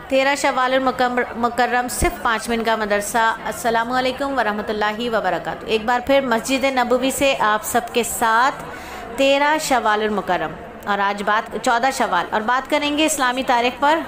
13 शवाल मुकर्रम सिर्फ 5 मिनट का मदरसा। अस्सलामु अलैकुम वरहमतुल्लाहि वबरकातुहू। एक बार फिर मस्जिद नबवी से आप सबके साथ 13 शवाल मुकर्रम और आज 14 शवाल और बात करेंगे इस्लामी तारीख पर।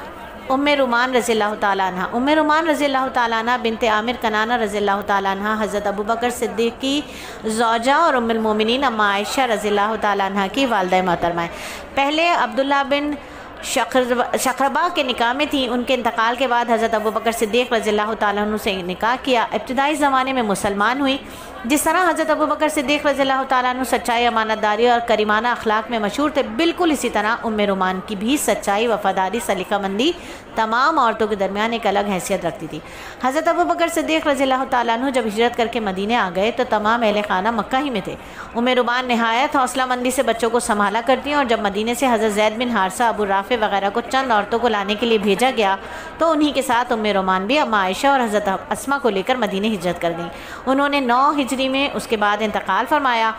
उम्मे रुमान रज़ियल्लाहु ताला अन्हा, उम्मे रुमान रज़ियल्लाहु ताला अन्हा बिनते आमिर कनाना रज़ियल्लाहु ताला अन्हा हज़रत अबू बकर सिद्दीक़ की ज़ौजा और उम्मुल मोमिनीन अम्मा आयशा रज़ियल्लाहु ताला अन्हा की वालिदा मोहतरमा है। पहले अब्दुल्ला बिन शखरबा के निकाह में थी। उनके इंतकाल के बाद हज़रत अबू बकर सिद्दीक़ रज़ियल्लाहु ताला अन्हु से निकाह किया। इब्तिदाई ज़माने में मुसलमान हुई। जिस तरह हज़रत अबू बकर सिद्दीक़ रज़ियल्लाहु ताला अन्हु सच्चाई, अमानतदारी और करीमाना अखलाक में मशहूर थे, बिल्कुल इसी तरह उम्मे रुमान की भी सच्चाई, वफ़ादारी, सलीक़ामंदी तमाम औरतों के दरमियान एक अलग हैसियत रखती थी। हज़रत अबू बकर सिद्दीक़ रज़ियल्लाहु ताला अन्हु जब हिजरत करके मदीने आ गए तो तमाम अहले खाना मक्का ही में थे। उम्मे रुमान नहायत हौसलामंदी से बच्चों को संभाला करती हैं और जब मदीने से हज़रत ज़ैद बिन हारिसा, अबू राफ़े वगैरह को चंद औरतों को लाने के लिए भेजा गया तो उन्हीं के साथ उम्मे रुमान भी अम्मा आयशा और हज़रत अस्मा को लेकर मदीने हिजरत कर गई। उन्होंने 9 हिजरी में उसके बाद इंतकाल फरमाया।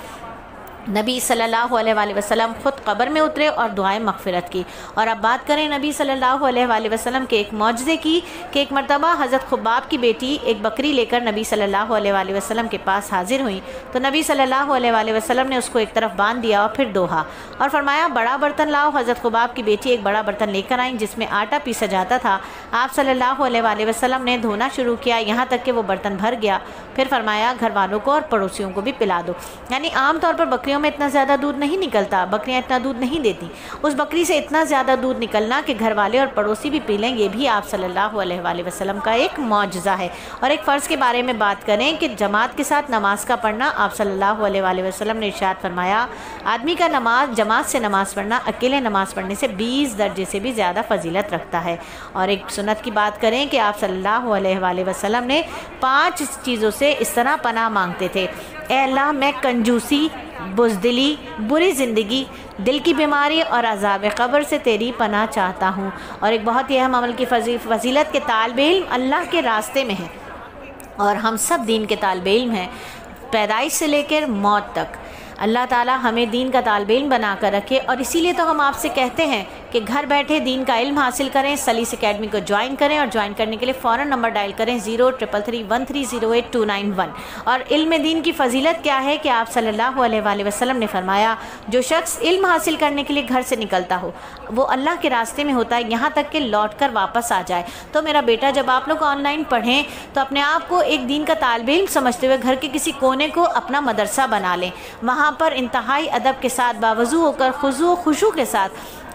नबी सल्लल्लाहु अलैहि वसल्लम ख़ुद क़ब्र में उतरे और दुआए मग़फ़िरत की। और अब बात करें नबी सल्लल्लाहु अलैहि वसल्लम के एक मौजज़े की कि एक मरतबा हज़रत खुब्बाब की बेटी एक बकरी लेकर नबी सल्लल्लाहु अलैहि वसल्लम के पास हाजिर हुई तो नबी सल्लल्लाहु अलैहि वसल्लम ने उसको एक तरफ बांध दिया और फिर दोहा और फरमाया, बड़ा बर्तन लाओ। हज़रत खुब्बाब की बेटी एक बड़ा बर्तन लेकर आई जिसमें आटा पीसा जाता था। आप सल्लल्लाहु अलैहि वसल्लम ने धोना शुरू किया यहाँ तक कि वो बर्तन भर गया। फिर फरमाया, घर वालों को और पड़ोसियों को भी पिला दो। यानी आमतौर पर बकरियों में इतना ज़्यादा दूध नहीं निकलता, बकरियां इतना दूध नहीं देती। उस बकरी से इतना ज़्यादा दूध निकलना कि घर वाले और पड़ोसी भी पी लें, ये भी आप सल्लल्लाहु अलैहि वसल्लम का एक मौजज़ा है। और एक फ़र्ज़ के बारे में बात करें कि जमात के साथ नमाज का पढ़ना, आप सल्लल्लाहु अलैहि वसल्लम ने इरशाद फरमाया, आदमी का नमाज जमात से नमाज़ पढ़ना अकेले नमाज़ पढ़ने से 20 दर्जे से भी ज़्यादा फजीलत रखता है। और एक सुन्नत की बात करें कि आप सल्लल्लाहु अलैहि वसल्लम ने 5 चीज़ों से इस तरह पनाह मांगते थे। ए अल्लाह, मैं कंजूसी, बुज़दिली, बुरी ज़िंदगी, दिल की बीमारी और अज़ाब क़ब्र से तेरी पनाह चाहता हूँ। और एक बहुत ही अहम अमल की फजीलत के तालिबे इल्म अल्लाह के रास्ते में है और हम सब दीन के तालिबे इल्म हैं, पैदाइश से लेकर मौत तक। अल्लाह ताला हमें दीन का तालिबे इल्म बना कर रखे और इसीलिए तो हम आपसे कहते हैं कि घर बैठे दीन का इल्म हासिल करें। सलीस अकेडमी को ज्वाइन करें और ज्वाइन करने के लिए फ़ौरन नंबर डायल करें 0333130821। और इल्म दीन की फ़जीलत क्या है कि आप सल्लल्लाहु अलैहि वसल्लम ने फरमाया, जो शख्स इल्म हासिल करने के लिए घर से निकलता हो वो अल्लाह के रास्ते में होता है यहाँ तक कि लौट कर वापस आ जाए। तो मेरा बेटा, जब आप लोग ऑनलाइन पढ़ें तो अपने आप को एक दीन का तालिबे इल्म समझते हुए घर के किसी कोने को अपना मदरसा बना लें। वहाँ पर इंतहाई अदब के साथ बावजू होकर खुशू खुशू के साथ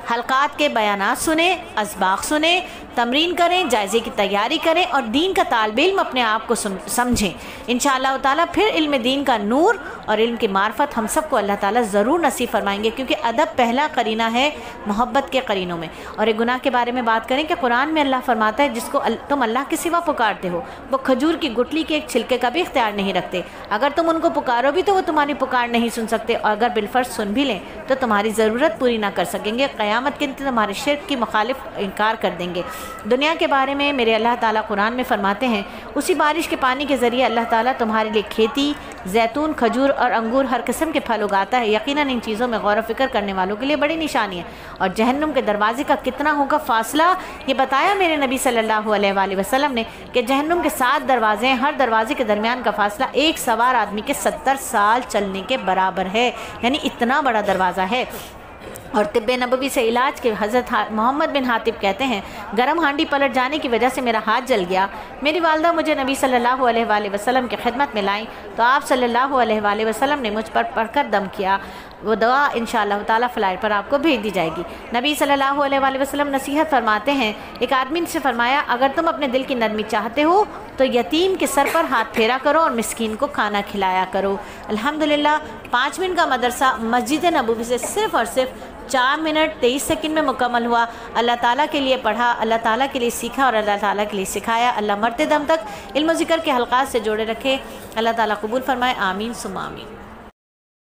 हलकात के बयानात सुने, असबाक सुने, तमरीन करें, जायज़े की तैयारी करें और दीन का तालिबे इल्म अपने आप को समझें। इंशाअल्लाह ताला फिर इल्म दीन का नूर और इल्म की मार्फत हम सबको अल्लाह ताला ज़रूर नसीब फरमाएंगे, क्योंकि अदब पहला करीना है मोहब्बत के करीनों में। और एक गुनाह के बारे में बात करें कि कुरान में अल्लाह फरमाता है, जिसको तुम अल्लाह के सिवा पुकारते हो वो खजूर की गुठली के एक छिलके का भी इख्तियार नहीं रखते। अगर तुम उनको पुकारो भी तो वो तुम्हारी पुकार नहीं सुन सकते और अगर बिलफर्ज सुन भी लें तो तुम्हारी ज़रूरत पूरी ना कर सकेंगे। क़यामत के दिन तुम्हारे शिर्क की मुखालिफ इनकार कर देंगे। दुनिया के बारे में मेरे अल्लाह ताला कुरान में फरमाते हैं, उसी बारिश के पानी के ज़रिए अल्लाह ताला तुम्हारे लिए खेती, जैतून, खजूर और अंगूर हर किस्म के फल उगाता है। यकीनन इन चीज़ों में गौर व फिक्र करने वालों के लिए बड़ी निशानी है। और जहन्नुम के दरवाजे का कितना होगा फासला, ये बताया मेरे नबी सल्लल्लाहु अलैहि वसल्लम ने कि जहन्नुम के 7 दरवाजे हैं, हर दरवाजे के दरमियान का फासला एक सवार आदमी के 70 साल चलने के बराबर है। यानी इतना बड़ा दरवाज़ा है। और तिब्बे नबवी से इलाज के हज़रत मोहम्मद बिन हातिब कहते हैं, गरम हांडी पलट जाने की वजह से मेरा हाथ जल गया। मेरी वालदा मुझे नबी सल्लल्लाहु अलैहि वसल्लम की खिदमत में लाई तो आप सल्लल्लाहु अलैहि वसल्लम ने मुझ पर पढ़कर दम किया। वो दवा इंशाअल्लाह ताला फ्लाइट पर आपको भेज दी जाएगी। नबी सल्लल्लाहु अलैहि वसल्लम नसीहत फरमाते हैं, एक आदमी से फरमाया, अगर तुम अपने दिल की नरमी चाहते हो तो यतीम के सर पर हाथ फेरा करो और मिस्कीन को खाना खिलाया करो। अल्हम्दुलिल्लाह 5 मिनट का मदरसा मस्जिद नबवी से सिर्फ़ और सिर्फ 4 मिनट 23 सेकंड में मुकम्मल हुआ। अल्लाह ताला के लिए पढ़ा, अल्लाह ताला के लिए सीखा और अल्लाह ताला के लिए सिखाया। अल्लाह मरते दम तक इल्म ज़िक्र के हलक़ात से जोड़े रखे। अल्लाह ताला कबूल फरमाए। आमीन सुम्मा आमीन।